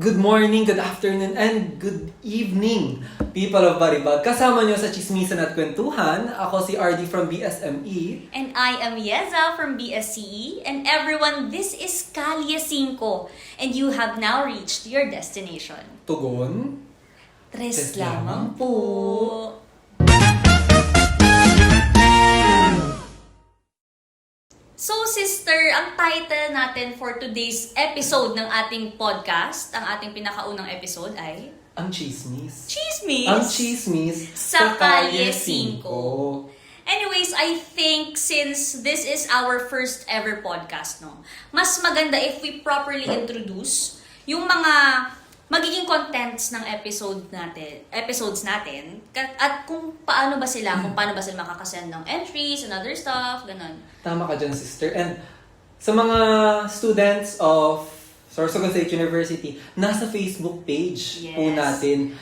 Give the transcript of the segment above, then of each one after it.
Good morning, good afternoon, and good evening, people of Baribag. Kasama nyo sa Chismisan at Kwentuhan. Ako si RD from BSME. And I am Yeza from BSCE. And everyone, this is Kalye 5. And you have now reached your destination. Tugon. Tres lamang po. So sister, ang title natin for today's episode ng ating podcast, ang ating pinakaunang episode ay... Ang chismis. Chismis! Ang chismis sa Kalye 5. Anyways, I think since this is our first ever podcast, no, mas maganda if we properly introduce yung mga magiging contents ng episodes natin, at kung paano ba sila makakasend ng entries and other stuff, ganun. Tama ka dyan, sister. And sa mga students of Sorsogon State University, nasa Facebook page po natin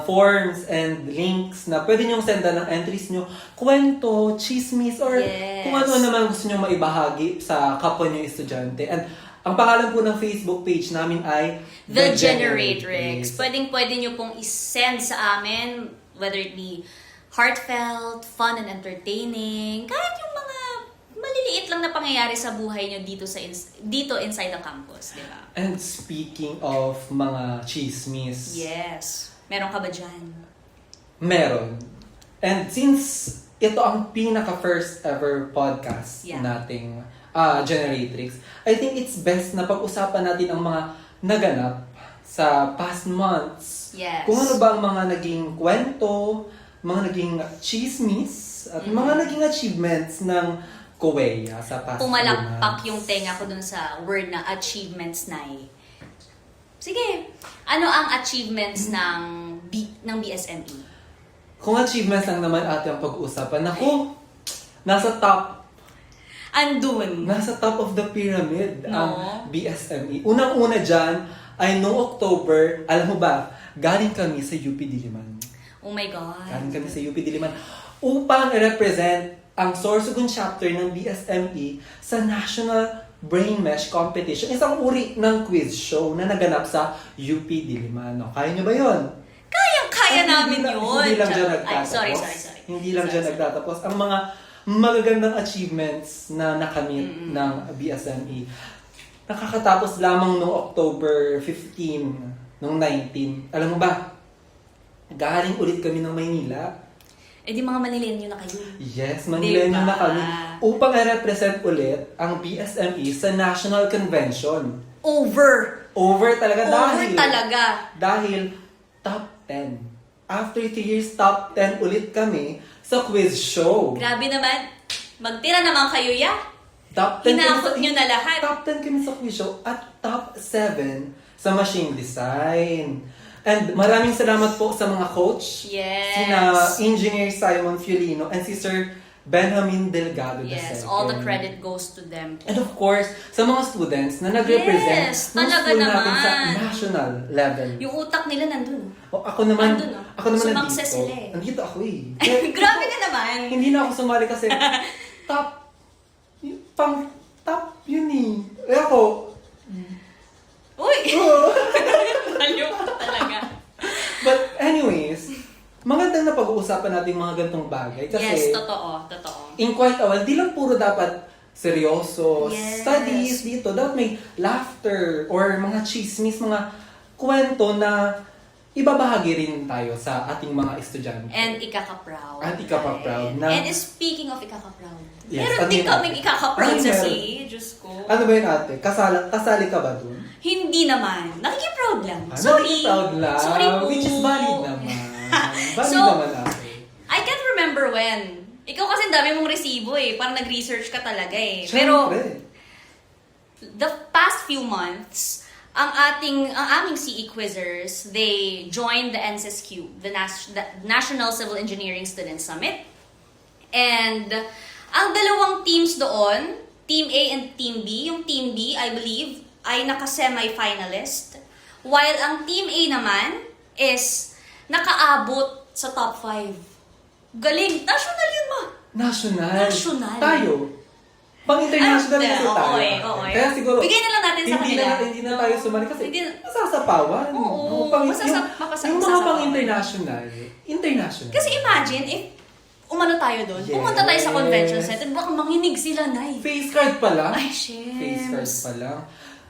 forms and links na pwede nyong sendan ng entries nyo, kwento, chismis, or kung ano naman gusto nyo maibahagi sa kapwa nyo estudyante. And ang pangalan po ng Facebook page namin ay The Generatrix. Pwede nyo pong isend sa amin, whether it be heartfelt, fun and entertaining, kahit yung mga maliliit lang na pangyayari sa buhay nyo dito inside the campus, di ba? And speaking of mga chismis. Yes. Meron ka ba dyan? Meron. And since ito ang pinaka-first ever podcast nating Generatrix, I think it's best na pag-usapan natin ang mga naganap sa past months. Yes. Kung ano ba ang mga naging kwento, mga naging chismis, at mga naging achievements ng Kuweya sa past Pumalakpak yung tenga ko dun sa word na achievements na Sige, ano ang achievements ng BSME? Kung achievements lang naman ating pag-uusapan, naku, nasa top of the pyramid ang BSME. Unang-una dyan ay noong October, alam mo ba, galing kami sa UP Diliman. Oh my God. Galing kami sa UP Diliman upang i-represent ang Sorsogon chapter ng BSME sa National Brain Mesh Competition. Isang uri ng quiz show na naganap sa UP Diliman. No? Kaya nyo ba yun? Kaya namin yun. Hindi lang dyan nagtatapos. Sorry. Hindi lang dyan nagtatapos. Ang mga magagandang achievements na nakamit ng BSME. Nakakatapos lamang noong October 15, noong 19. Alam mo ba, galing ulit kami ng Maynila. Di mga Manilenyo na kayo. Yes, Manilenyo na kami. Upang i-represent ulit ang BSME sa National Convention. Over talaga. Dahil top 10. After 3 years, top 10 ulit kami sa quiz show. Grabe naman. Magtira naman kayo, Top 10 Hinakot nyo na lahat. Top 10 kami sa quiz show at top 7 sa machine design. And maraming salamat po sa mga coach. Yes. Sina Engineer Simon Fiolino and si Sir Benjamin Delgado II. Yes, all the credit goes to them. And of course, sa mga students na nag-represent ng school natin sa national level. Yung utak nila nandun. Ako naman Sumakses nandito. sila eh. Nandito ako eh. Grabe ka naman. Hindi na ako sumali kasi top yun eh. Ako. Uy! Aliw ka talaga. But anyways, magandang na pag-uusapan natin mga gantong bagay. Kasi, yes, totoo. in quite a while, di lang puro dapat seryoso. Studies dito, dapat may laughter or mga chismis, mga kwento na ibabahagi rin tayo sa ating mga estudyante. And ikaka-proud. Na, and speaking of ikaka-proud, yes, meron din kaming ikaka-proud sa Diyos ko. Ano ba yun ate? Kasali ka ba dun? Hindi naman. Nakikiproud lang. Nakikiproud lang. Sorry po. Which is valid naman. Valid So, naman ate. I can't remember when. Ikaw kasi dami mong resibo eh. Parang nag-research ka talaga eh. Siyempre. Pero, the past few months, ang aming CE Quizzers, they joined the NSSQ, the National Civil Engineering Student Summit. And ang dalawang teams doon, Team A and Team B, yung Team B, I believe, ay naka-semi-finalist. While ang Team A naman is nakaabot sa top 5. Galing! National yun, ma! National. National. Tayo. Pang-international kasi tayo. Oo. Kaya siguro, bigay na lang natin sa kanila. Hindi na tayo sumali kasi Hindi, masasapawan. Oo, Yung mga pang-international. Kasi imagine, if umano tayo doon, Yes. pumunta tayo sa convention center, baka manginig sila, Nay. Face card pa lang. Ay, shit. Face card pa lang.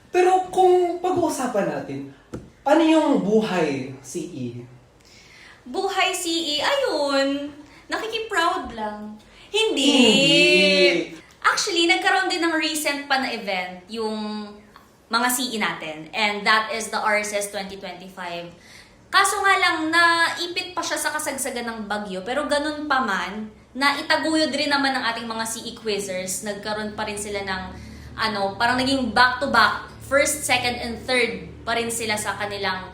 Pero kung pag-uusapan natin, ano yung buhay CE? Buhay CE, ayun, nakikiproud lang. Hindi. Actually, nagkaroon din ng recent pa na event yung mga CE natin. And that is the RSS 2025. Kaso nga lang, naipit pa siya sa kasagsagan ng bagyo. Pero ganun pa man, na itaguyod rin naman ng ating mga CE quizzers. Nagkaroon pa rin sila ng, parang naging back-to-back, first, second, and third pa rin sila sa kanilang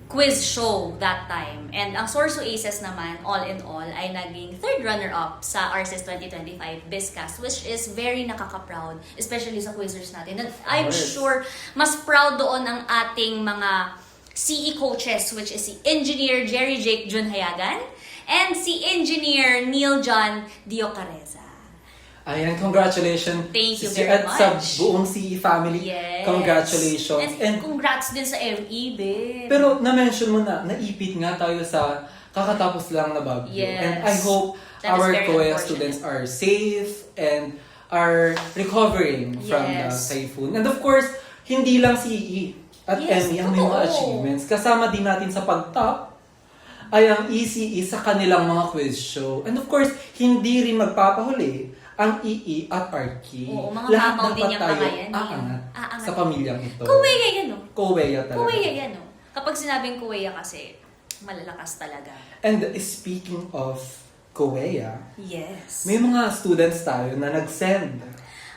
quiz show that time. And ang Sorso Aces naman, all in all, ay naging third runner-up sa RSS 2025 BizCast, which is very nakaka-proud, especially sa quizzers natin. And I'm sure, mas proud doon ang ating mga CE coaches, which is si Engineer Jerry Jake Jun Hayagan and si Engineer Neil John Diocareza. Ayan, congratulations. Thank you Sister, very at sa much. buong CE family. Yes. Congratulations. And congrats din sa ME, babe. Pero na-mention mo na, naipit nga tayo sa kakatapos lang na bagyo. Yes. And I hope That is our very COEA unfortunate. students are safe and are recovering from the Yes. typhoon. And of course, hindi lang CE at Yes, ME ang may mga totoo. achievements. Kasama din natin sa pag-top ay ang ECE sa kanilang mga quiz show. And of course, hindi rin magpapahuli ang EE at RK. Oo, mga Lahat mamaw din dapat yung tayo pangayan. aangat Aangat. sa pamilyang ito. Kuweya yan, no? COEA talaga. Kuweya yan, no? Kapag sinabing kuweya kasi, malalakas talaga. And speaking of COEA, Yes. may mga students tayo na nag-send.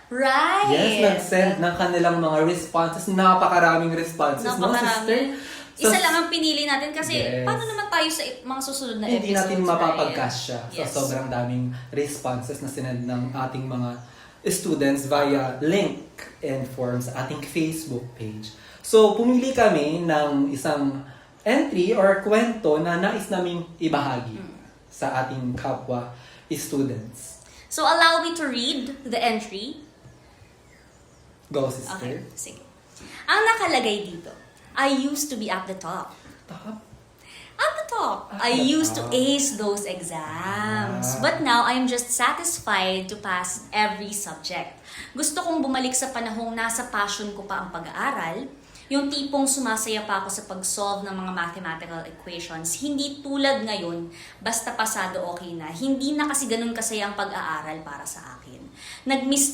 Right. Yes, nag-send ng kanilang mga responses. Napakaraming responses, no, sister? Isa lang ang pinili natin kasi Yes. paano naman tayo sa mga susunod na Hindi episodes, natin mapapagkasya right? sa sobrang daming responses na sinend ng ating mga students via link and forms sa ating Facebook page. So, pumili kami ng isang entry or kwento na nais naming ibahagi sa ating kapwa students. So, allow me to read the entry. Go, sister. Okay, sige. Ang nakalagay dito, I used to be at the top. Top? At the top. At I the used to top. ace those exams. Ah. But now, I'm just satisfied to pass every subject. Gusto kong bumalik sa panahong nasa passion ko pa ang pag-aaral. Yung tipong sumasaya pa ako sa pag-solve ng mga mathematical equations. Hindi tulad ngayon, basta pasado okay na. Hindi na kasi ganun kasaya ang pag-aaral para sa akin. Nag-miss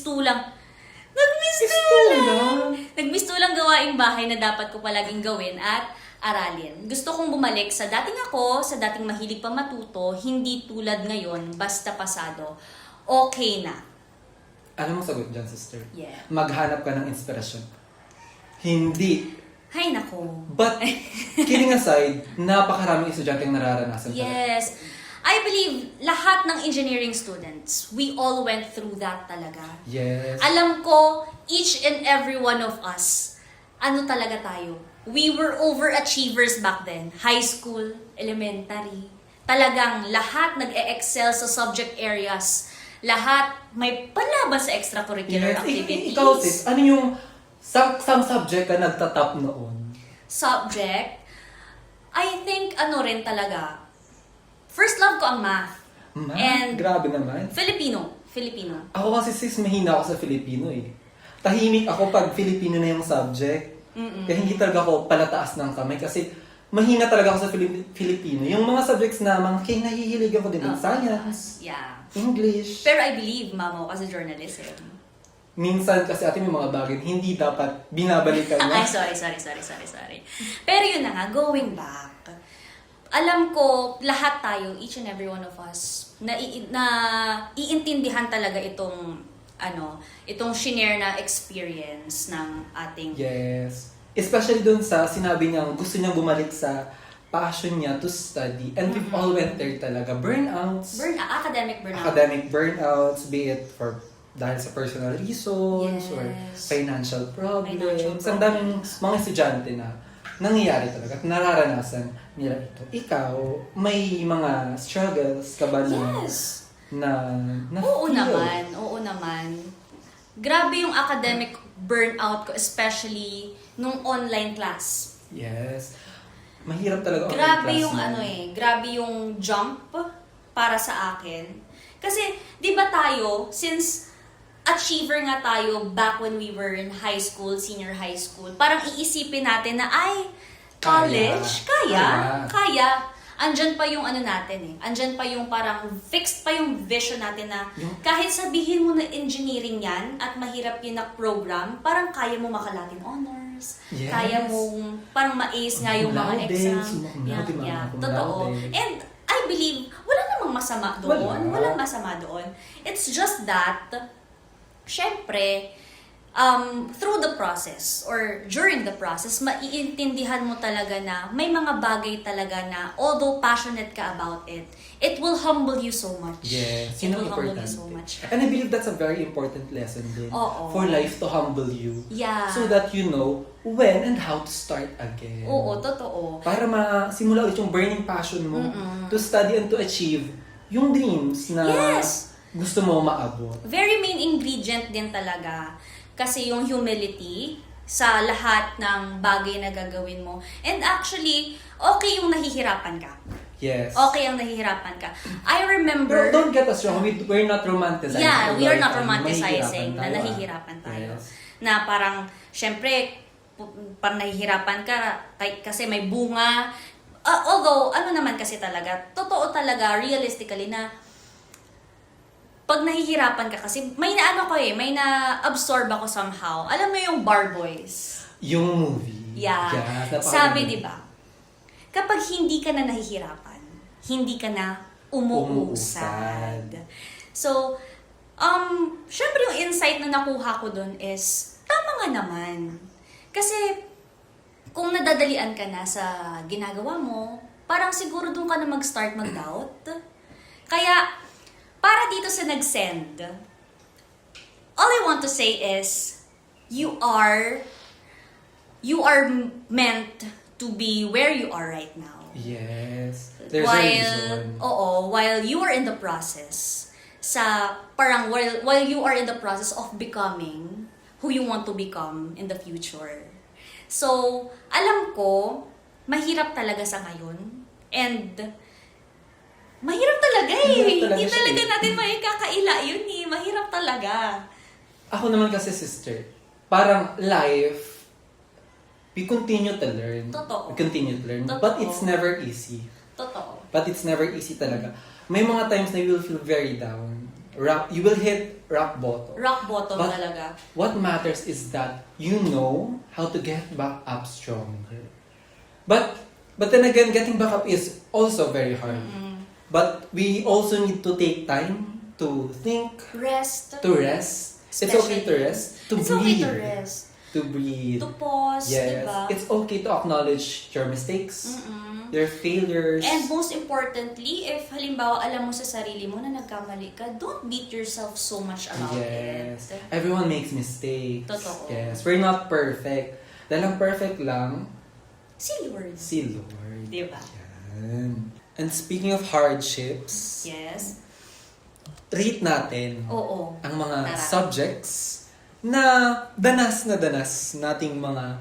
tulang gawaing bahay na dapat ko palaging gawin at aralin. Gusto kong bumalik sa dating ako, sa dating mahilig pa matuto, hindi tulad ngayon, basta pasado. Okay na. Alam mo sagot dyan, sister? Yeah. Maghanap ka ng inspirasyon. Hindi. Hay nako. But, kidding aside, napakaraming estudyanteng nararanasan talaga. Yes. I believe lahat ng engineering students, we all went through that talaga. Yes. Alam ko, each and every one of us, ano talaga tayo? We were overachievers back then. High school, elementary. Talagang lahat nag-e-excel sa subject areas. Lahat may palaban sa extracurricular Yes. activities. Ikaw, sis, ano yung some subject ka nagtatap noon? Subject, I think ano rin talaga. First love ko ang math. And Grabe naman. Filipino. Ako kasi sis, mahina ako sa Filipino eh. Tahimik ako pag Filipino na yung subject. Kaya hindi talaga ako palataas ng kamay kasi mahina talaga ako sa Filipino. Yung mga subjects na mga nahihilig ako din. Science, Yeah. English. Pero I believe, mama, kasi journalism. Minsan kasi ate may mga bagay hindi dapat binabalikan Ay, niya. sorry. Pero yun na nga, going back. Alam ko, lahat tayo, each and every one of us, na iintindihan talaga itong shinare na experience ng ating... Yes. Especially dun sa sinabi niyang gusto niyang bumalik sa passion niya to study. And we've all went there talaga. Academic burnout. Academic burnouts, be it dahil sa personal reasons or Yes. financial problems. Financial Ang daming mga estudyante na nangyayari talaga at nararanasan nila ito. Ikaw, may mga struggles ka ba Yes. na Oo feel? naman. grabe yung academic burnout ko, especially nung online class. Yes. Mahirap talaga online Grabe class yung mo. grabe yung jump para sa akin. Kasi, di ba tayo, since achiever nga tayo back when we were in high school, senior high school, parang iisipin natin na, ay, college, kaya. Andyan pa yung natin andyan pa yung parang fixed pa yung vision natin na kahit sabihin mo na engineering yan at mahirap yun na program, parang kaya mo maka-Latin honors, Yes. kaya mo parang ma-ace nga yung mga Cum laude, exam. summa cum laude, mga cum Totoo. laude. And I believe, wala namang masama doon. Wala. Walang masama doon. It's just that, syempre, through the process or during the process, maiintindihan mo talaga na may mga bagay talaga na although passionate ka about it, it will humble you so much. Yes, It yun ang will humble you importante. so much. And I believe that's a very important lesson din. Oo. For life to humble you. Yeah. So that you know when and how to start again. Oo, totoo. Para masimula ulit yung burning passion mo to study and to achieve yung dreams na Yes. gusto mo maabot. Very main ingredient din talaga. Kasi yung humility sa lahat ng bagay na gagawin mo. And actually, okay yung nahihirapan ka. Yes. Okay ang nahihirapan ka. I remember... Pero don't get us wrong, we're not romanticizing. Yeah, we are not our life. romanticizing na Mahihirapan tayo, nahihirapan tayo. Yes. Na parang, syempre, parang nahihirapan ka kasi may bunga. Although, naman kasi talaga, totoo talaga, realistically, na pag nahihirapan ka kasi, may may na-absorb ako somehow. Alam mo yung Bar Boys? Yung movie. Yeah. napakaganda. Sabi, di ba? Kapag hindi ka na nahihirapan, hindi ka na umuusad. So, syempre yung insight na nakuha ko dun is, tama nga naman. Kasi, kung nadadalian ka na sa ginagawa mo, parang siguro dun ka na mag-start mag-doubt. Kaya, para dito sa nag-send, all I want to say is, you are meant to be where you are right now. Yes. There's a reason. While you are in the process, while you are in the process of becoming who you want to become in the future. So, alam ko, mahirap talaga sa ngayon. And, mahirap talaga Mahirap talaga Hindi siya talaga eh. natin makakaila yun Mahirap talaga. Ako naman kasi, sister, parang life, we continue to learn. Totoo. We continue to learn. Totoo. But it's never easy. Totoo. But it's never easy talaga. May mga times na you will feel very down. You will hit rock bottom. Rock bottom But talaga. what matters is that you know how to get back up stronger. But then again, getting back up is also very hard. But we also need to take time to think, Rest. to rest. It's okay to rest. To It's breathe. okay to rest. To breathe. To pause, Yes. diba? It's okay to acknowledge your mistakes, your failures. And most importantly, if halimbawa alam mo sa sarili mo na nagkamali ka, don't beat yourself so much about Yes. it. Everyone makes mistakes. Totoo. Yes. We're not perfect. Dahil ang perfect lang, Silly words. si Lord. Diba? Yan. And speaking of hardships, Yes. rate natin Oo. ang mga Tara. subjects na danas nating mga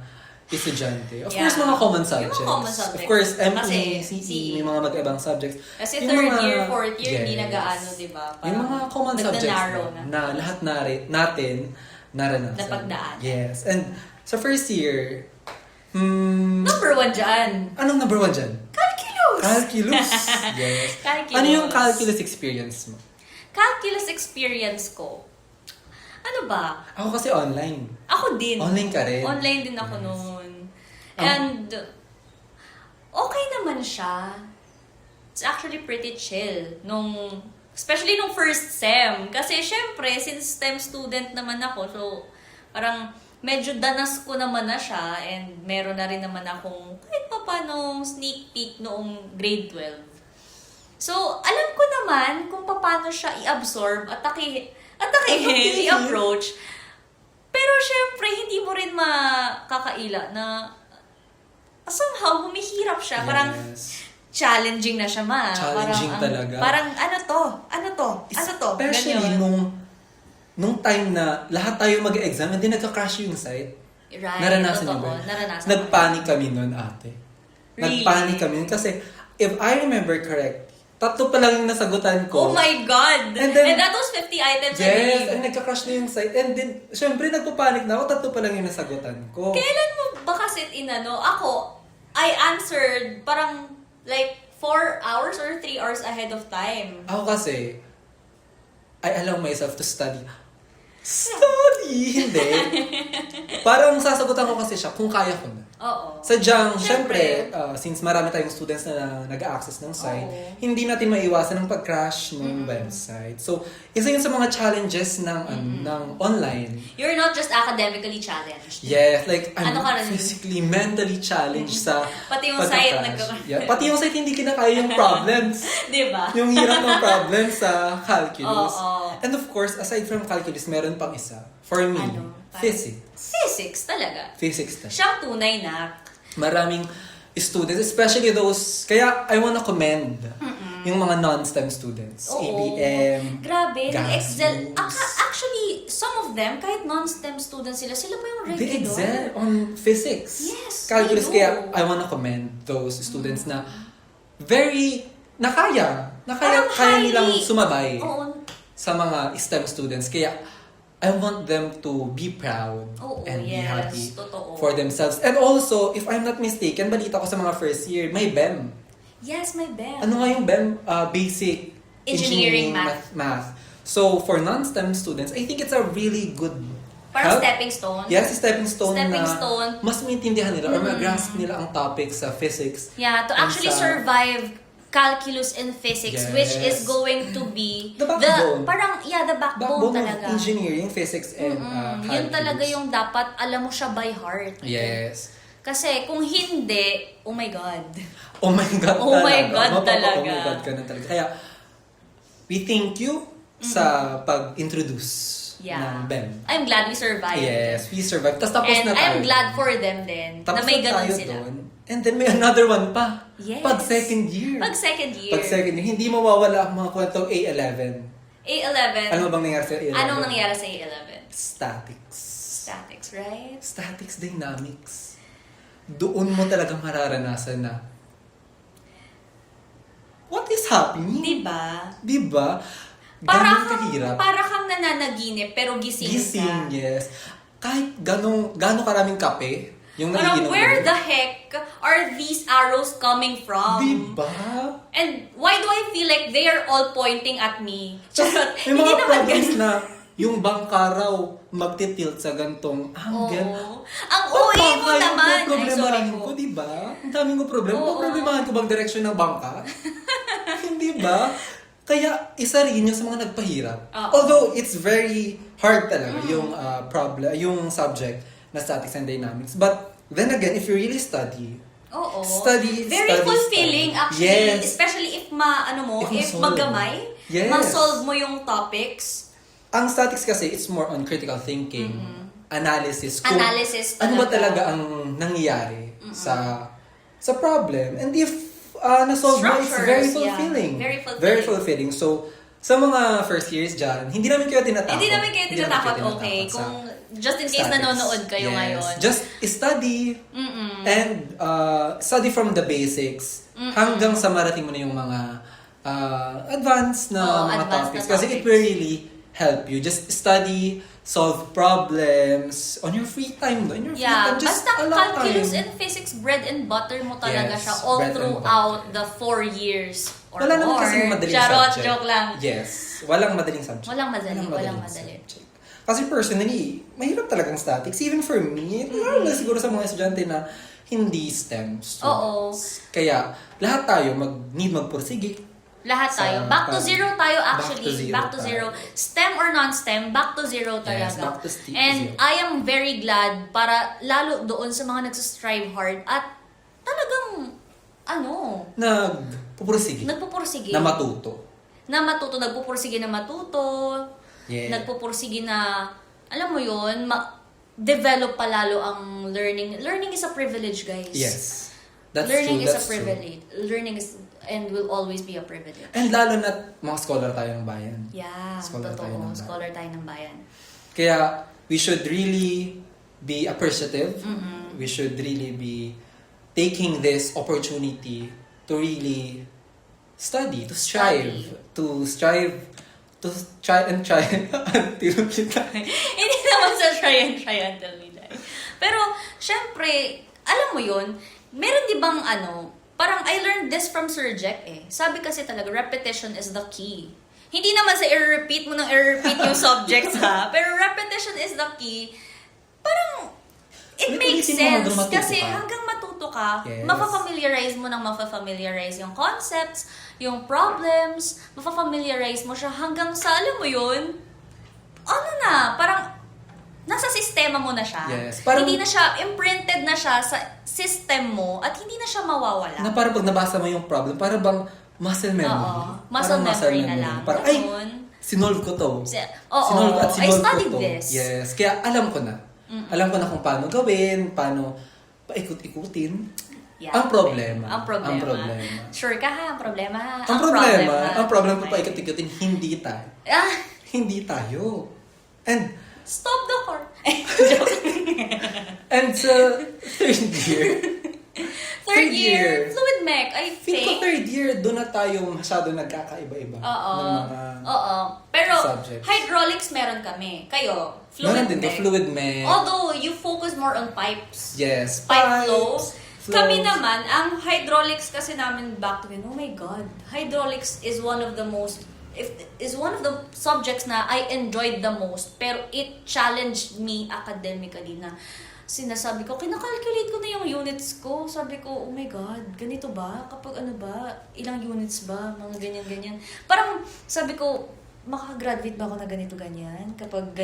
estudyante. Of Yeah. course, mga common Yung mga subjects. common subjects. Of course, ME, Kasi, CE, may mga mag-ibang subjects. Kasi Yung third mga- year, fourth year, hindi Yes. nag-aano, diba? Yung mga common subjects nagda-narrow na lahat natin naranasan. Napagdaan. Yes. And sa first year, Number 1 dyan. anong number 1 dyan? Calculus! Calculus. Yes. Calculus. Ano yung calculus experience mo? Calculus experience ko. Ano ba? Ako kasi online. Ako din. Online ka rin. Online din ako Yes. noon. And, okay naman siya. It's actually pretty chill. Especially nung first sem. Kasi syempre, since STEM student naman ako, so parang medyo danas ko naman na siya and meron na rin naman akong kahit pa paano sneak peek noong grade 12. So, alam ko naman kung paano siya i-absorb at i-approach. Pero syempre, hindi mo rin makakaila na somehow humihirap siya. Parang challenging na siya Challenging parang, talaga. Parang ano to? Ganyan. Especially nung nung time na lahat tayo mag-exam, hindi nagka-crash yung site. Right, Naranasan niyo totoo. ba? Naranasan ko. Nagpanic kami nun, ate. Really? Nagpanic kami nun kasi, if I remember correct, 3 pa lang yung nasagutan ko. Oh my God! And then- that was 50 items, I Yes, believe. and nagka-crash na yung site. And then, syempre, nagpapanik na ako. 3 pa lang yung nasagutan ko. Kailan mo ba kasi Ako, I answered parang like 4 hours or 3 hours ahead of time. Ako kasi, I allow myself to study. Study! Hindi. Parang sasagutan ko kasi siya kung kaya ko na. Oo. Sadyang, Syempre. syempre, since marami tayong students na nag-access ng site, Oo. hindi natin maiwasan ang pag-crash ng website. So, isa yun sa mga challenges ng online. You're not just academically challenged. Yes, like, I'm Ano ka rin? physically, mentally challenged sa Pati yung pagka-crash. site nagka- Yeah, pati yung site hindi kinakaya yung problems. Di ba? Yung hirap ng problems sa calculus. Oo. And of course, aside from calculus, meron pang isa. For me, Ano? physics. Physics talaga. Physics talaga. Siyang tunay na. Maraming students, especially those, kaya I wanna commend yung mga non-STEM students. Oo. ABM, Grabe, Gasmos. nag-excel. Actually, some of them, kahit non-STEM students sila pa yung regular. They excel on physics. Yes, Calculus, they do. kaya I wanna commend those students na very, nakaya Parang nilang highly- sumabay Oo. sa mga STEM students. Kaya, I want them to be proud Oo, and be yes, happy totoo. for themselves. And also, if I'm not mistaken, balita ko sa mga first year, may BEM. Yes, my bad. Ano nga yung BEM? Basic Engineering Math. So, for non-STEM students, I think it's a really good Parang help. stepping stone. Yes, stepping stone Stepping na stone. mas maintindihan nila or mag-grasp nila ang topic sa physics. Yeah, to and actually sa- survive calculus and physics, Yes. which is going to be The backbone. the backbone Backbone talaga. of engineering, physics, and calculus. Yun talaga yung dapat alam mo siya by heart. Yes. Kasi kung hindi, oh my God. Oh my God Oh talaga. my God Oh talaga. my God ka na talaga. Kaya, we thank you sa pag-introduce Yeah. ng BEM. I'm glad we survived. Yes, we survived. Tapos tapos And na tayo. I'm glad for them din Tapos na may na ganun tayo sila. doon. And then may another one pa. Yes. Pag second year. Pag second year. Pag second year, hindi mawawala ang mga kwentong A11. A11. Ano bang nangyari sa A11? Anong nangyari sa A11? Statics. Statics, right? Statics dynamics. Doon mo talagang mararanasan na what is happening? Diba? Diba? Para Ganun kang, kahirap. para kang nananaginip pero gising, Gising, ka. yes. Kahit gano'ng karaming kape, yung Parang naiinom where mo. the heck are these arrows coming from? Diba? And why do I feel like they are all pointing at me? Tapos, Charot. may Hindi mga naman problems ganun. na yung bangka raw magtitilt sa gantong angle. Oo. Ang OA mo naman. Ay, sorry Problemahin po. ko, di ba? Ang daming ko problema. Oo. Problemahin ko bang direksyon ng bangka? Hindi ba? Kaya isa rin yung sa mga nagpahirap. Oo. Although it's very hard talaga yung problem, yung subject na statics and dynamics. But then again, if you really study, Oo. Study, Very study, fulfilling study. actually. Yes. Especially if if ma-solve. magamay. Yes. Ma-solve mo yung topics. ang statics kasi, it's more on critical thinking, analysis. Kung Analysis ano ba talaga. talaga ang nangyayari sa problem. And if na-solve mo, it's very Structures, yeah. fulfilling. Very fulfilling. Very fulfilling. So, sa mga first years dyan, hindi namin kayo tinatakot. Hindi namin kayo Hindi tinatakot, kayo okay. sa Kung just in case statics. nanonood kayo Yes. ngayon. Just study and study from the basics hanggang sa marating mo na yung mga advanced na mga advanced topics. na Kasi it topics. will really help you. Just study, solve problems on your free time. No? In your free Yeah, time, just basta allow calculus time. and physics, bread and butter mo talaga Yes, siya all bread and throughout the 4 years or Wala naman more. kasing madaling Charot, subject. joke lang. Yes. Walang madaling subject. Walang madali. subject. Kasi personally, mahirap talagang statics. Even for me, lalo na siguro sa mga estudyante na hindi STEM students. Oo. Kaya, lahat tayo need magpursige. Lahat tayo. Back to zero tayo actually. Back to tayo. zero. STEM or non-STEM, back to zero Yes, talaga. back to And zero. I am very glad para lalo doon sa mga nagsistrive hard at talagang Nagpupursige. nagpupursige. Na matuto. Nagpupursige na matuto. Yeah. Nagpupursige na, alam mo yun, develop pa lalo ang learning. Learning is a privilege, guys. Yes. That's Learning true. is That's a privilege. Learning is and will always be a privilege. And lalo na mga scholar tayo ng bayan. Yeah, Scholar tayo ng totoo. bayan. Scholar tayo ng bayan. Kaya we should really be appreciative. Mm-mm. We should really be taking this opportunity to really study, to strive, to try and try until we die. Hindi naman sa try until we die. Pero, syempre, alam mo yun, meron di bang parang I learned this from Sir Jack Sabi kasi talaga, repetition is the key. Hindi naman sa i-repeat mo nang i-repeat yung subjects ha, pero repetition is the key. Parang, it makes sense. Kasi hanggang matuto ka, yes, mapafamiliarize mo nang mapafamiliarize yung concepts, yung problems, mapafamiliarize mo siya hanggang sa, alam mo yun, parang, nasa sistema mo na siya. Yes, parang, hindi na siya, imprinted na siya sa system mo at hindi na siya mawawala. Na parang pag nabasa mo yung problem, parang bang muscle memory. Oo, muscle memory na lang. Parang, sinolve ko to. I studied ko to. this. Yes, kaya alam ko na. Alam ko na kung paano gawin, paano paikot-ikutin. Yeah. Ang problema. Sure ka ha, ang problema ha. Ang problema pa paikot-ikutin, hindi tayo. Hindi tayo. And, stop the car. and sa third year, fluid mech, I think. Feel ko third year, doon na tayo masyado nagkakaiba-iba. Oo. Pero, subjects. hydraulics meron kami. Kayo, meron fluid din mech. fluid mech. Although, you focus more on pipes. Yes. Pipe flows. Kami naman, ang hydraulics kasi namin back to oh my God. Hydraulics is one of the subjects na I enjoyed the most, pero it challenged me academically na sinasabi ko, kinakalculate ko na yung units ko. Sabi ko, oh my God, ganito ba? Kapag ilang units ba? Mga ganyan-ganyan. Parang sabi ko, makagraduate ba ako na ganito-ganyan? Kapag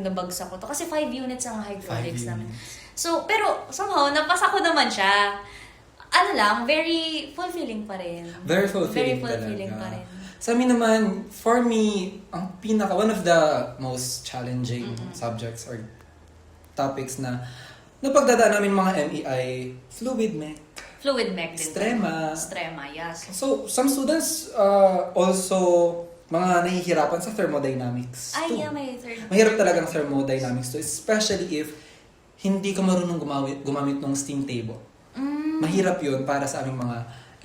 nabagsak ko to. Kasi 5 units ang hydraulics namin. So, pero somehow, napasa ko naman siya. Very fulfilling pa rin. Very fulfilling pa rin. Sa amin naman, for me, one of the most challenging subjects or topics na napagdadaan namin mga MEI, fluid mech. Fluid mech din. Strema, yes. So, some students also mga nahihirapan sa thermodynamics too. Yeah, may third. Mahirap talaga ang thermodynamics too, especially if hindi ka marunong gumamit ng steam table. Mahirap yun para sa aming mga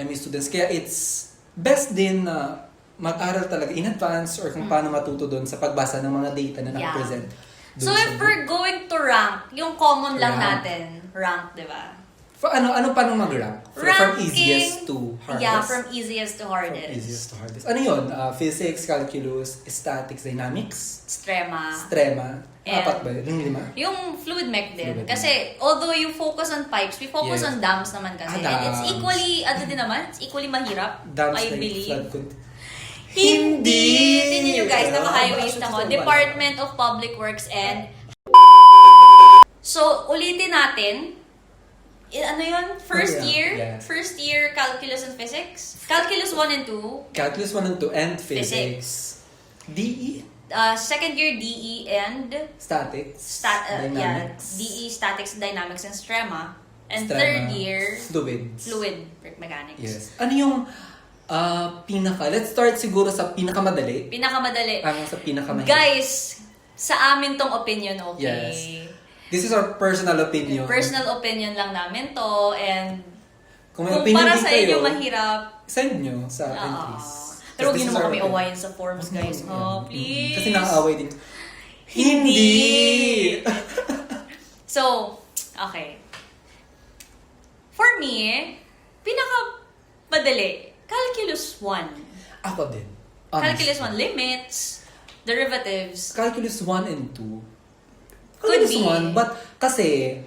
ME students. Kaya it's best din na mag-aral talaga in advance or kung paano matuto doon sa pagbasa ng mga data na nakapresent. So if we're going to rank, yung common lang natin, rank, di ba? Ano pa nung mag-rank? From easiest to hardest? Yeah, from easiest to hardest. From easiest to hardest. Ano yun? Physics, calculus, statics, dynamics? Strema. Apat ba yun? Yung 5? Yung fluid mech din. Kasi although you focus on pipes, we focus on dams naman kasi. And it's equally mahirap, dams I believe. Hindi! Tingnan nyo guys, naka-highways na ko. Department of Public Works and... So, ulitin natin. First year? Yes. First year, Calculus and Physics? Calculus 1 and 2. Calculus 1 and 2 and Physics. DE? Second year, DE and... Statics. Dynamics. DE, Statics, Dynamics, and Strema. And third year... Fluid Mechanics. Yes. Ano yung... let's start siguro sa pinakamadali. Sa pinakamahirap. Guys, sa amin tong opinion, okay? Yes. This is our personal opinion. Personal opinion lang namin to, and kung para sa inyo mahirap, send nyo sa entries. Pero huwag nyo naman kami awayin sa forms, guys. Please. Kasi nakaaway din. Hindi! So, okay. For me, pinakamadali, Calculus 1. Ako din. Calculus 1, limits, derivatives. Calculus 1 and 2. Could be. 1, but kasi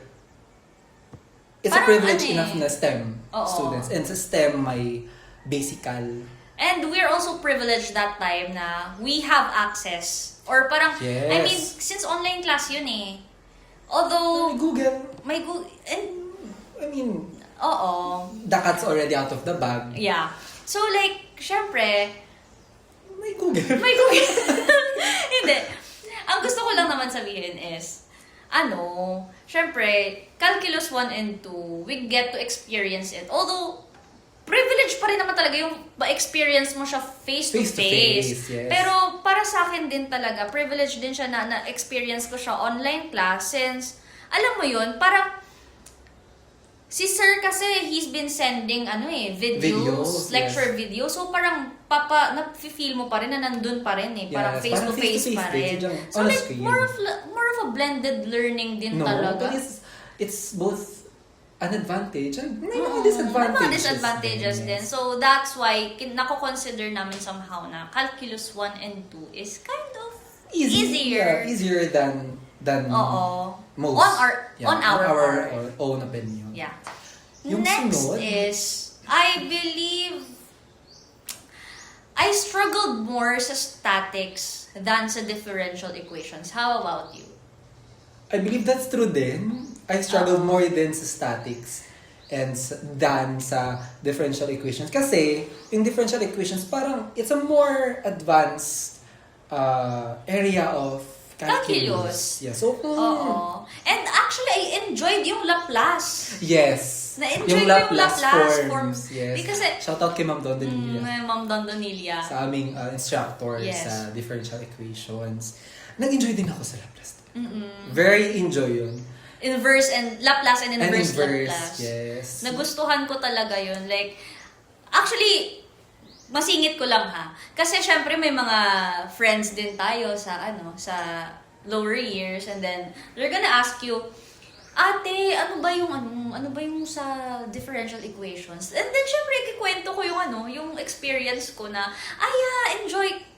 it's parang a privilege enough na STEM students. And sa STEM may basical. And we're also privileged that time na we have access. Or parang, yes. I mean, since online class yun Although, may Google. And, I mean, the cat's already out of the bag. Yeah. So like, syempre, may Google. Hindi. Ang gusto ko lang naman sabihin is, syempre, Calculus 1 and 2, we get to experience it. Although, privilege pa rin naman talaga yung experience mo siya face-to-face. Face-to-face, yes. Pero para sa akin din talaga, privilege din siya na experience ko siya online class since, alam mo yun, parang si sir kasi, he's been sending videos, lecture videos. So parang na-feel mo pa rin na nandun pa rin eh. Parang Yes, face-to-face pa rin. So on like, screen. more of a blended learning din No, talaga. but it's both an advantage and may mga May disadvantages. mga disadvantages din. So that's why, nako-consider namin somehow na Calculus 1 and 2 is kind of easier. Yeah, easier than Oo. most. On our part. own opinion. Yeah. Yung Next sunod? is, I believe, I struggled more sa statics than sa differential equations. How about you? I believe that's true din. I struggled more din sa statics than sa differential equations. Kasi, yung differential equations, parang it's a more advanced area of calculus. Yeah, so, Oo. And actually, I enjoyed yung Laplace. yes. Na-enjoy ko yung Laplace forms. Yes. Kasi, Shoutout kay Ma'am Don Donilia. Ma'am Don Donilia. Sa aming instructor Yes. sa differential equations. Nag-enjoy din ako sa Laplace. Very enjoy yun. Inverse and Laplace and inverse, Laplace. Yes. Nagustuhan ko talaga yun. Like, actually, masingit ko lang ha. Kasi syempre may mga friends din tayo sa sa lower years and then they're gonna ask you, ate, ano ba yung sa differential equations? And then syempre ikikwento ko yung experience ko na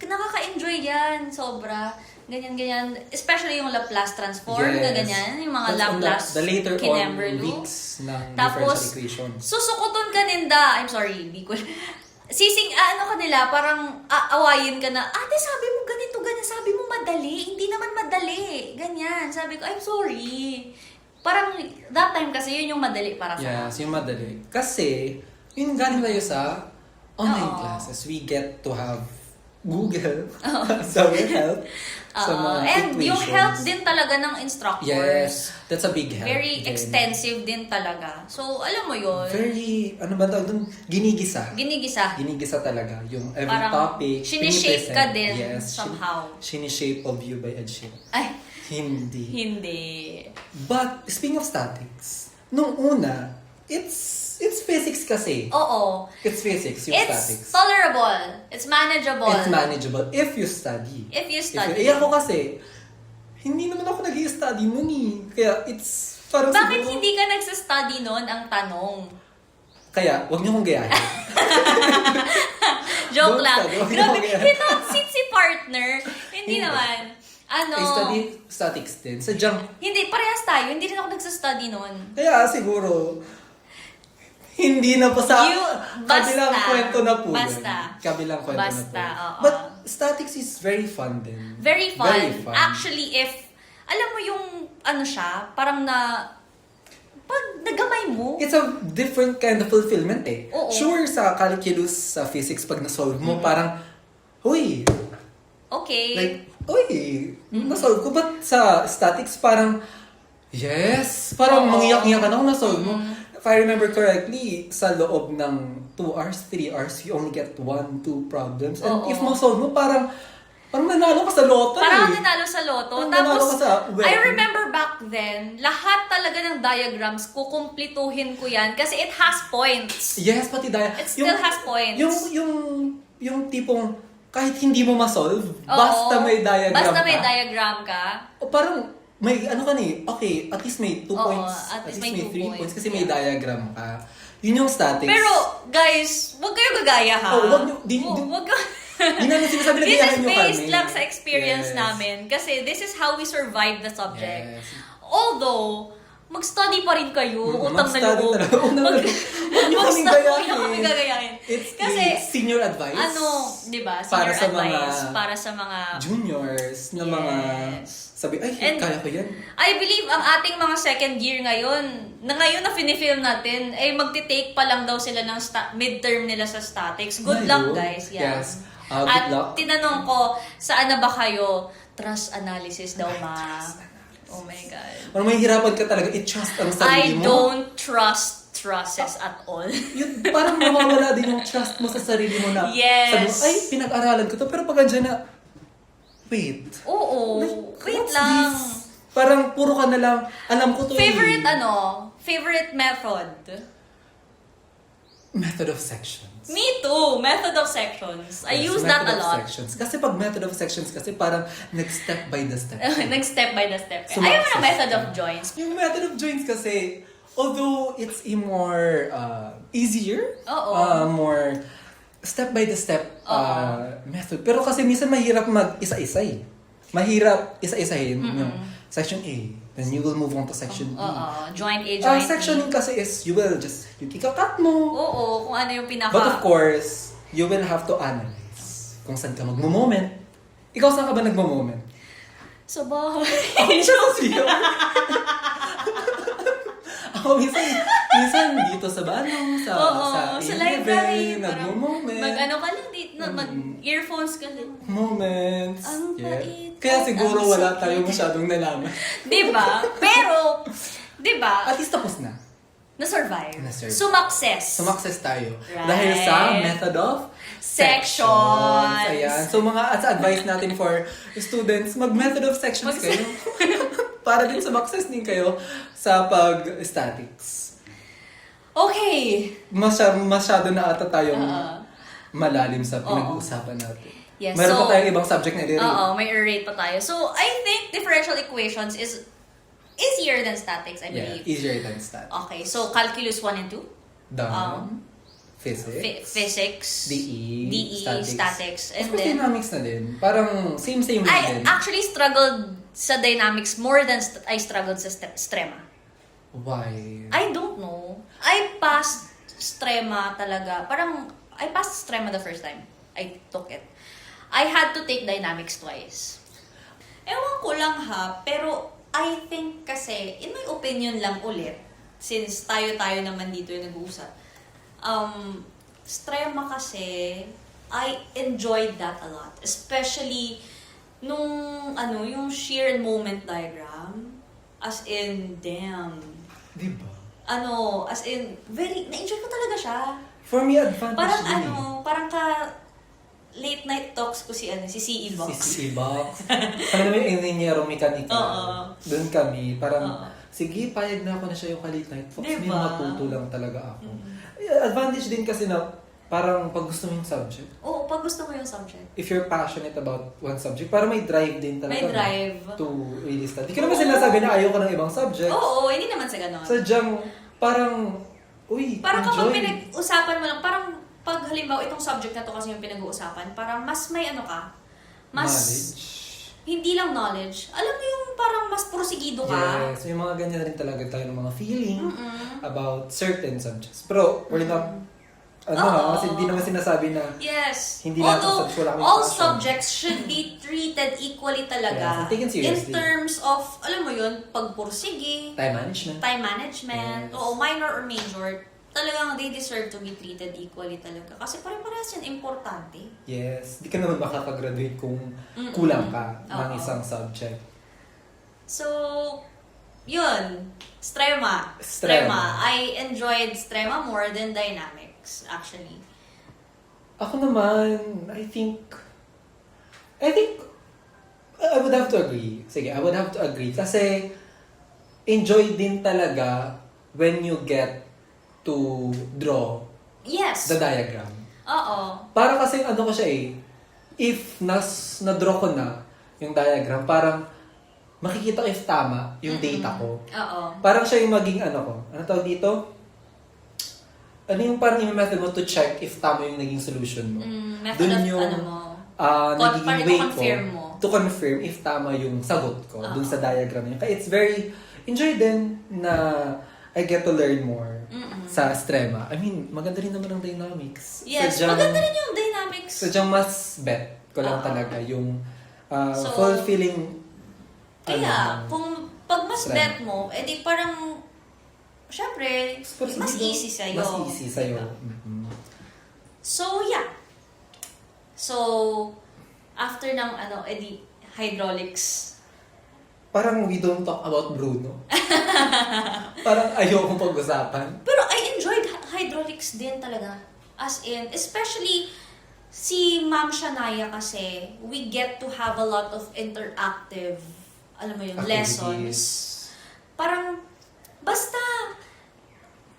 nakaka-enjoy yan sobra. Ganyan. Especially yung Laplace transform, na ganyan. Yung mga That's on Laplace the later on Kinembrew. weeks ng Tapos, differential equations. susukuton ka ninda. I'm sorry, di ko... kanila, parang aawayin ka na, ate, sabi mo ganito, ganyan. Sabi mo madali. Hindi naman madali. Ganyan. Sabi ko, I'm sorry. Parang, that time kasi, yun yung madali para sa akin. Yes, yung madali. Kasi, yun galing tayo sa online Oo. classes. We get to have Google sa help sa mga And yung equations. help din talaga ng instructors. Yes, that's a big help. Very din. extensive din talaga. So, alam mo yun. Very, ano ba tawag dun? Ginigisa. Ginigisa. Talaga. Yung every Parang, topic. sinishape pinipresent. ka din Yes, somehow. Sinishape of you by Ed Sheeran. Ay, Hindi. But, speaking of statics, nung una, it's physics kasi. oo. It's physics, yung It's statics. tolerable. It's manageable. It's manageable if you study. If you study. Ako kasi, hindi naman ako nag-i-study nun eh. Kaya it's parang Bakit siguro- hindi ka nagsa-study noon ang tanong? Kaya, huwag niyo kong gayahin. Joke Don't lang. study. Huwag Grabe, niyo kong hinasit si partner. Hindi Hindi. naman. I study statics din. Sadyang, Hindi, parehas tayo. Hindi rin ako nagsa-study noon. kaya siguro, hindi na po sa kabilang basta. kwento na po. Basta. Kabilang kwento Basta, na po. oo. But statics is very fun din. Very fun. Very fun. Actually, alam mo yung, parang pag nagamay mo, It's a different kind of fulfillment eh. Oo. Sure, sa calculus, sa physics, pag na-solve mo, parang, huy, okay. like, na-solve ko. But sa statics, parang, yes, parang Oo. mangiyak-ngiyak ka na kung na-solve mo. If I remember correctly, sa loob ng 2 hours, 3 hours, you only get 1-2 problems. And Oo. if mo-solve mo, parang nanalo ka sa loto Parang eh. nanalo sa loto. Parang nanalo Tapos, ka sa web. I remember back then, lahat talaga ng diagrams, kukumplituhin ko yan kasi it has points. Yes, pati dahil. It still has points. Yung tipong, kahit hindi mo ma-solve, Oo. basta may diagram Basta may ka. diagram ka. O parang, may ano ka ni, okay, at least may 2 Oo, points. at least may 2 3 points. points kasi may diagram ka. Yun yung statics. Pero, guys, huwag kayo gagaya ha. Oh, wag niyo- Huwag Hindi namin sinasabi na This is gayahin nyo kami. based lang sa experience Yes. namin. Kasi this is how we survive the subject. Yes. Although, mag-study pa rin kayo. Utang na Mag-study loob. talaga. Utang na loob. Huwag niyo kaming Mag-study, gayahin. huwag niyo kaming gagayahin. It's Kasi, senior advice. di ba? Senior Para sa advice. mga Para sa mga... juniors na mga sabi, ay, And- kaya ko yan. I believe ang ating mga second year ngayon na finifilm natin, ay magti-take pa lang daw sila ng midterm nila sa statics. Good luck, Ayun. guys. Yeah. Yes. Good At luck. tinanong ko, saan na ba kayo? Trust analysis daw, ma. Oh my God. Parang may hirapan ka talaga i-trust ang I sarili mo. don't trust process at all. Yun, parang mawawala din yung trust mo sa sarili mo na Yes. sabi mo, ay, pinag-aralan ko to, pero pag andyan na, wait. Oo. Like, Wait what's lang. this? Parang puro ka na lang, alam ko to Favorite eh. Favorite method? Method of sections. Me too. Method of sections. I Yes, use that method a of lot. Sections. Kasi pag method of sections, kasi parang nag-step by the step. Nag-step by the step. So, Ayaw mo success ng method ka. of joints. Yung method of joints kasi, although it's a more easier, Oo. more step by the step Oo. method. Pero kasi minsan mahirap mag-isa-isa eh. Mahirap isa-isahin yung section A. Then you will move on to section B. Oo. Joint A, joint B. Sectioning kasi is you will just, yung ikakat mo. Oo. Kung ano yung pinaka... But of course, you will have to analyze kung saan ka magmo-moment. Ikaw saan ka ba nagmo-moment? Sa bahay. Ako minsan sa siyo. Ako minsan dito sa sa Oo, sa A11, library. nagmo-moment. Mag-ano ka lang dito, mag-earphones ka lang. Moments. Ang Yeah. bait. Kaya siguro Ang wala sweet. tayong masyadong nalaman. Diba? Pero, diba, At least tapos na. na-survive. Na-survive. Sumakses. Sumakses tayo. Right. Dahil sa method of Sections. Ayan. So mga advice natin for students, mag-method of sections kayo. Para din sumakses din kayo sa pag-statics. Okay. Masyado na ata tayong Oo. malalim sa pinag-uusapan natin. Yes, Meron so- pa tayong ibang subject na i-rate. Oo, may rate pa tayo. So, I think differential equations is easier than statics, I Yeah, believe. easier than stat. Okay, so calculus 1 and 2. Done. Physics. Physics. DE. statics. Of And course, then, dynamics na din. Parang same-same lang I din. actually struggled sa dynamics more than I struggled sa strema. Why? I don't know. I passed strema talaga. Parang, I passed strema the first time I took it. I had to take dynamics twice. Ewan ko lang ha, pero I think kasi, in my opinion lang ulit, since tayo-tayo naman dito yung nag-uusap, strema kasi, I enjoyed that a lot. Especially, nung, yung shear and moment diagram, as in, damn, Diba? as in, na-enjoy ko talaga siya. For me, advantage Parang din parang late night talks ko si CE Box. Si Box. Kami naman yung engineerong mekanika. Oo. Doon kami. Parang, Oo. sige, payag na ako na siya yung ka-late night Fox. Diba? May matuto lang talaga ako. Advantage din kasi na parang pag gusto mo yung subject. Oo, pag gusto mo yung subject. If you're passionate about one subject, parang may drive din talaga. May drive. To really study. Di ko naman sinasabi na ayaw ko ng ibang subject. Oo, hindi naman sa ganon. Sadyang, parang, Parang enjoy. kapag pinag-usapan mo lang, parang pag halimbawa itong subject na to kasi yung pinag-uusapan, parang mas may mas Knowledge. hindi lang knowledge. Alam mo yung parang mas porsigido ka. Yes, may mga ganyan rin talaga tayo ng mga feeling about certain subjects. Pero, we're not, Oo. kasi hindi naman sinasabi na Yes. Hindi lahat ng Although, subjects wala kaming all passion. subjects should be treated equally talaga. Yes, taken seriously. In terms of, alam mo yun, pagpursigi, time management. time management, Yes. o minor or major, talagang they deserve to be treated equally talaga. Kasi pare-parehas yan importante. Yes, di ka naman makakagraduate kung kulang ka ng Oo. isang subject. So, yun. Strema. Strema. I enjoyed strema more than dynamics, actually. Ako naman, I think, I would have to agree. Sige, I would have to agree. Kasi, enjoy din talaga when you get to draw Yes. the diagram. Oo. Para kasi ano ko siya if na-draw ko na yung diagram, parang makikita ko if tama yung data ko. Oo. Parang siya yung maging ano ko. Ano tawag dito? Ano yung parang yung method mo to check if tama yung naging solution mo? Method Dun of yung, ano mo. nagiging parang way i-confirm ko mo. to confirm if tama yung sagot ko dun Oo. sa diagram niya. Kaya it's very enjoy din na I get to learn more sa strema. I mean, maganda rin naman ang dynamics. Yes, maganda rin yung dynamics. Sadyang mas bet ko lang talaga yung So, fulfilling Kaya, kung pag mas strength. bet mo, edi parang, syempre, mas easy sa'yo. Mas easy sa'yo. Diba? Mhm. So, yeah. So, after ng edi hydraulics. Parang we don't talk about Bruno. Parang ayoko pag-usapan. Pero I hydraulics din talaga. As in, especially si Ma'am Shania kasi, we get to have a lot of interactive, alam mo yun, lessons. Parang, basta,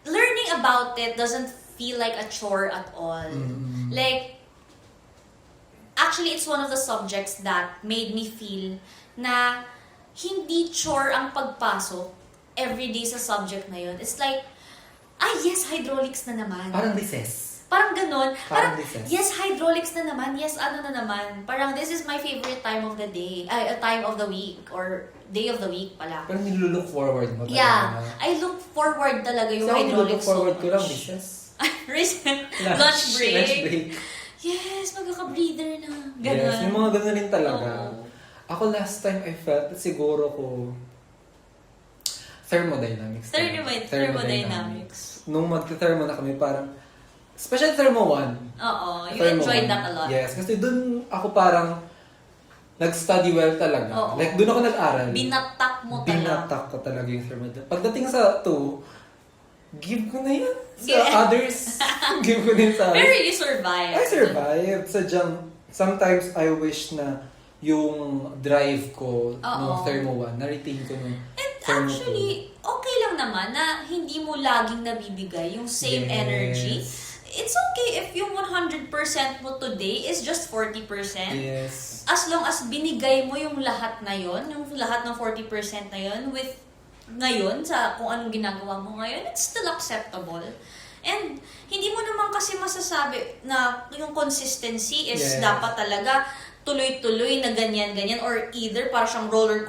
learning about it doesn't feel like a chore at all. Like, actually, it's one of the subjects that made me feel na hindi chore ang pagpasok everyday sa subject na yun. It's like, yes, hydraulics na naman. Parang recess. Parang ganun. Parang recess. Yes, hydraulics na naman. Yes, ano na naman. Parang this is my favorite time of the day. Time of the week. Or day of the week pala. Parang nilulook forward mo talaga. Yeah. I look forward talaga yung so, hydraulics so forward much. ko lang, recess. Lunch break. Lunch break. Yes, magkaka-breather na. Ganun. Yes, may mga ganun rin talaga. Oo. Ako last time I felt, siguro ko, thermodynamics. Thermodynamics. Nung magte-thermo na kami, parang, especially thermo 1. Oo, you Thermo enjoyed 1. that a lot. Yes, kasi dun ako parang, nag-study well talaga. Oo. Like, dun ako nag-aral. Binatak mo talaga. Binatak ko talaga yung thermodynamics. Pagdating sa 2, give ko na yan sa Yeah. others. Give ko din sa others. Pero you survived. I survived. Sadyang, sometimes I wish na yung drive ko nung Thermo 1, na-retain ko nung And Thermo actually, okay lang naman na hindi mo laging nabibigay yung same Yes. energy. It's okay if yung 100% mo today is just 40%. 2. Yes. As long as binigay mo yung lahat na yon, yung lahat ng 40% na yon with ngayon sa kung anong ginagawa mo ngayon, it's still acceptable. And hindi mo naman kasi masasabi na yung consistency is Yes. dapat talaga tuloy-tuloy na ganyan-ganyan or either para siyang roller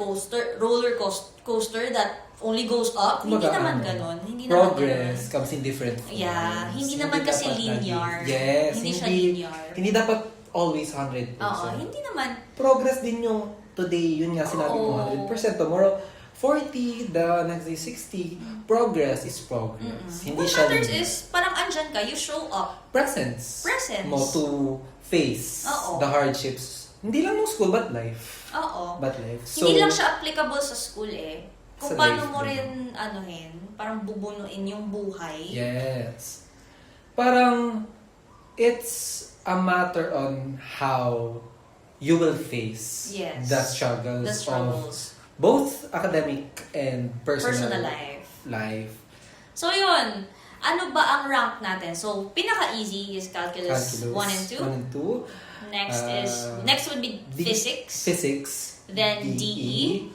coaster that only goes up. Hindi Kumbaga, naman ano, ganon. Hindi naman Progress ganon. comes in different forms. Yeah, hindi naman kasi dapat linear. Yes. Hindi siya linear. Hindi dapat always 100%. Oo, hindi naman. Progress din yung today, yun nga sinabi ko, Oo. 100%. Tomorrow, 40, the next day 60. Progress is progress. Hindi What siya matters linear. is, parang andyan ka, you show up. Presence. Presence. Mo to face Oo. the hardships. Hindi lang ng school, but life. Oo. But life. So, Hindi lang siya applicable sa school eh. Kung Sa paano life mo din. rin, parang bubunuin yung buhay. Yes. Parang, it's a matter on how you will face Yes. the struggles, The of struggles. both academic and Personal life. life. So yun, ano ba ang rank natin? So, pinaka-easy is calculus 1 and 2. 1 and 2. Next would be physics. Physics. Then DE.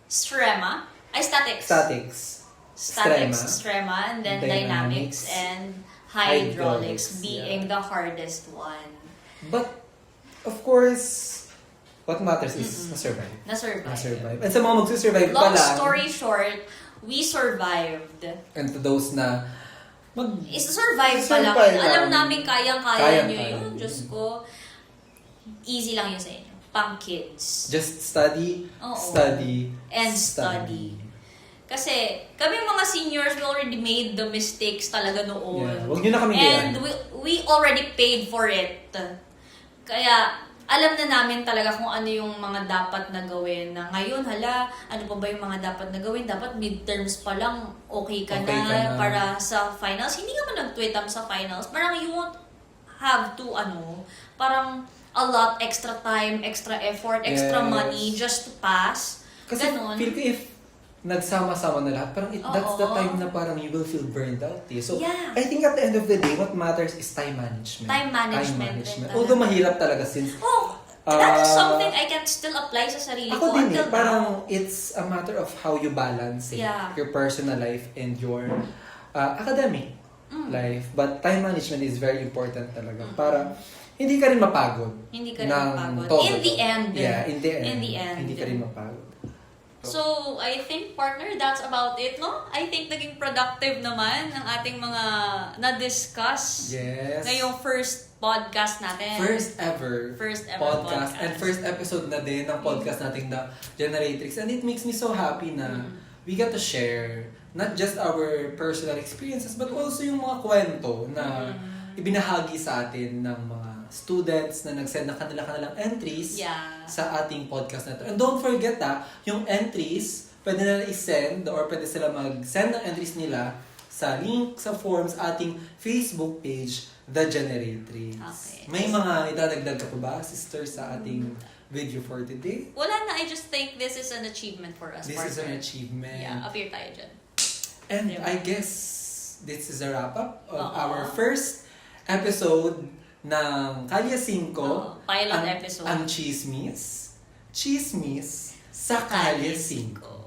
Strema. Statics. Statics. Statics, Strema. strema, and then Dynamics. dynamics and hydraulics Hydraulics, being yeah. the hardest one. But, of course, what matters is na-survive. Na-survive. Na-survive. And sa mga magsusurvive pa Long lang, story short, we survived. and to those na Is survive pa lang. Survive lang. Alam namin kayang-kaya Kayang-kaya nyo yun. yun. Diyos ko, easy lang yun sa inyo. Pang kids. just study, Oo. study, And study. Kasi, kami mga seniors, we already made the mistakes talaga noon. Yeah. Huwag nyo na kami And gayan. we already paid for it. Kaya, alam na namin talaga kung ano yung mga dapat na gawin. Na ngayon, ano pa ba yung mga dapat na gawin? Dapat midterms pa lang, okay ka Okay na, ka na. para sa finals. Hindi ka man nag-tweetam sa finals. Parang you won't have to, parang a lot extra time, extra effort, extra Yes. money just to pass. Kasi Ganon. feel ko if nagsama-sama na lahat, parang that's the Oo. time na parang you will feel burned out. Eh. So, Yeah. I think at the end of the day, what matters is time management. Time management din talaga. Although mahirap talaga since Oh, that is Ah, something I can still apply sa sarili ako ko din until parang now. it's a matter of how you balance Yeah. your personal life and your academic life. But time management is very important talaga para hindi ka rin mapagod. Hindi ka rin ng mapagod. todo. In the end. Yeah, in the end. In the end. Hindi ka rin mapagod. So, I think, partner, that's about it, no? I think naging productive naman ang ating mga na-discuss Yes. ngayong first podcast natin. First ever podcast. And first episode na din ng podcast nating The Generatrix. And it makes me so happy na we get to share not just our personal experiences but also yung mga kwento na ibinahagi sa atin ng mga students na nag-send ng kanilang entries Yeah. sa ating podcast na to. And don't forget yung entries, pwede na i-send or pwede sila mag-send ng entries nila sa link sa forms ating Facebook page, The Generatrix. Okay. May mga idadagdag ka pa ba, sister, sa ating video for today? Wala na, I just think this is an achievement for us. This is an partner. achievement. Yeah, appear tayo dyan. And Diba? I guess this is a wrap-up of Oo. our first episode ng Kalye 5. Pilot episode. Ang chismis. Chismis sa Kalye 5.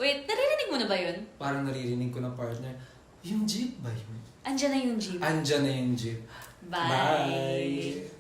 Wait, naririnig mo na ba yun? Parang naririnig ko ng partner, yung jeep ba yun? Andyan na yung jeep. Andyan na yung jeep. Bye. Bye.